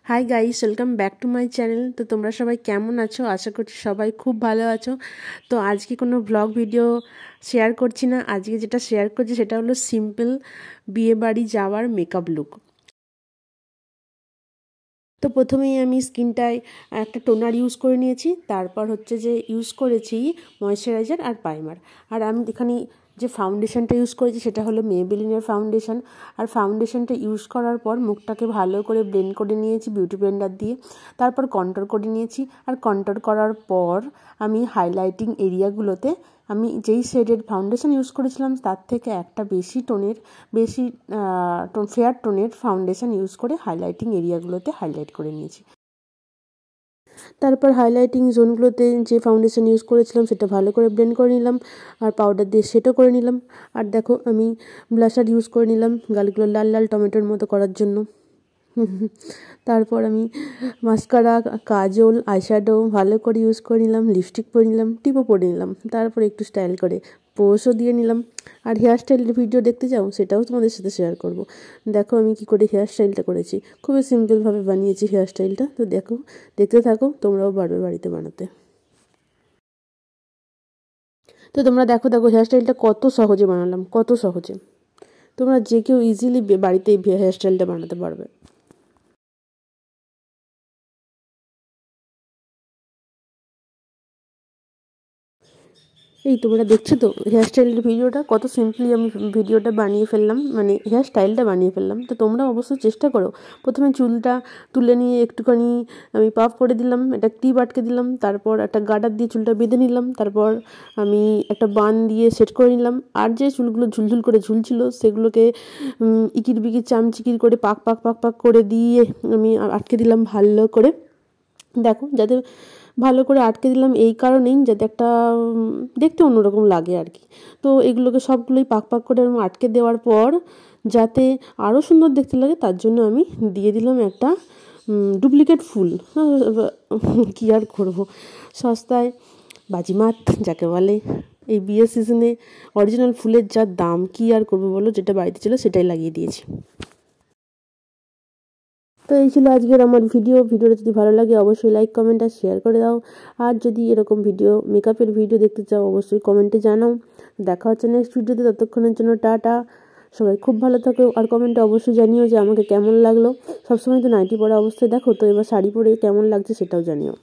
Hi guys, welcome back to my channel. তো তোমরা সবাই কেমন আছো? আশা করছি সবাই খুব ভালো আছো। তো আজকে কোনো ব্লগ ভিডিও শেয়ার করছি না। আজকে যেটা শেয়ার করছি সেটা হলো সিম্পল বিয়েবাড়ি যাওয়ার মেকআপ লুক। তো প্রথমেই আমি স্কিনটায় একটা টোনার ইউজ করে নিয়েছি, তারপর হচ্ছে যে ইউজ করেছি ময়েশ্চারাইজার আর প্রাইমার। আর আমি এখানে যে ফাউন্ডেশনটা ইউজ করেছি সেটা হলো মেবেলিনের ফাউন্ডেশন। আর ফাউন্ডেশনটা ইউজ করার পর মুখটাকে ভালো করে ব্লেন্ড করে নিয়েছি বিউটি ব্লেন্ডার দিয়ে, তারপর কন্ট্রোল করে নিয়েছি। আর কন্ট্রোল করার পর আমি হাইলাইটিং এরিয়াগুলোতে আমি যেই শেডের ফাউন্ডেশন ইউজ করেছিলাম তার থেকে একটা বেশি ফেয়ার টোনের ফাউন্ডেশন ইউজ করে হাইলাইটিং এরিয়াগুলোতে হাইলাইট করে নিয়েছি। তারপর হাইলাইটিং জোনগুলোতে যে ফাউন্ডেশন ইউজ করেছিলাম সেটা ভালো করে ব্লেন্ড করে নিলাম আর পাউডার দিয়ে সেটও করে নিলাম। আর দেখো আমি ব্লাশার ইউজ করে নিলাম গালগুলো লাল লাল টমেটোর মতো করার জন্য। তারপর আমি মাস্কারা, কাজল, আইশ্যাডো ভালো করে ইউজ করে নিলাম, লিপস্টিক পরে নিলাম, টিপও পরে নিলাম। তারপর একটু স্টাইল করে পোজও দিয়ে নিলাম। আর হেয়ার স্টাইলের ভিডিও দেখতে চাও সেটাও তোমাদের সাথে শেয়ার করব। দেখো আমি কি করে হেয়ার স্টাইলটা করেছি, খুবই সিম্পলভাবে বানিয়েছি হেয়ার স্টাইলটা। তো দেখো, দেখতে থাকো, তোমরাও পারবে বাড়িতে বানাতে। তো তোমরা দেখো হেয়ার স্টাইলটা কত সহজে বানালাম, কত সহজে। তোমরা যে কেউ ইজিলি বাড়িতে এই হেয়ার স্টাইলটা বানাতে পারবে। এই তোমরা দেখছো তো হেয়ার স্টাইলের ভিডিওটা, কত সিম্পলি আমি ভিডিওটা বানিয়ে ফেললাম, মানে হেয়ার স্টাইলটা বানিয়ে ফেললাম। তো তোমরা অবশ্যই চেষ্টা করো। প্রথমে চুলটা তুলে নিয়ে একটুখানি আমি পাফ করে দিলাম, একটা ক্লিপ আটকে দিলাম, তারপর একটা গার্ডার দিয়ে চুলটা বেঁধে নিলাম, তারপর আমি একটা বান দিয়ে সেট করে নিলাম। আর যে চুলগুলো ঝুলঝুল করে ঝুলছিল সেগুলোকে ইকির বিকির চামচিকির করে পাক পাক পাক পাক করে দিয়ে আমি আটকে দিলাম ভালো করে। দেখো, যাতে ভালো করে আটকে দিলাম এই কারণেই যাতে একটা দেখতে অন্যরকম লাগে আর কি। তো এগুলোকে সবগুলোই পাক পাক করে আটকে দেওয়ার পর যাতে আরও সুন্দর দেখতে লাগে তার জন্য আমি দিয়ে দিলাম একটা ডুপ্লিকেট ফুল। কী আর করবো, সস্তায় বাজিমাত যাকে বলে। এই বিয়ের সিজনে অরিজিনাল ফুলের যা দাম, কী আর করবো বলো, যেটা বাড়িতে ছিল সেটাই লাগিয়ে দিয়েছি। তো এই ছিল আজকের আমার ভিডিওটা যদি ভালো লাগে অবশ্যই লাইক, কমেন্ট আর শেয়ার করে দাও। আর যদি এরকম মেকআপের ভিডিও দেখতে চাও অবশ্যই কমেন্টে জানাও। দেখা হচ্ছে নেক্সট ভিডিওতে, ততক্ষণের জন্য টাটা। সবাই খুব ভালো থাকো। আর কমেন্টে অবশ্যই জানিও যে আমাকে কেমন লাগলো। সবসময় তো নাইটি পরা অবস্থায় দেখো, তো এবার শাড়ি পরে কেমন লাগছে সেটাও জানিও।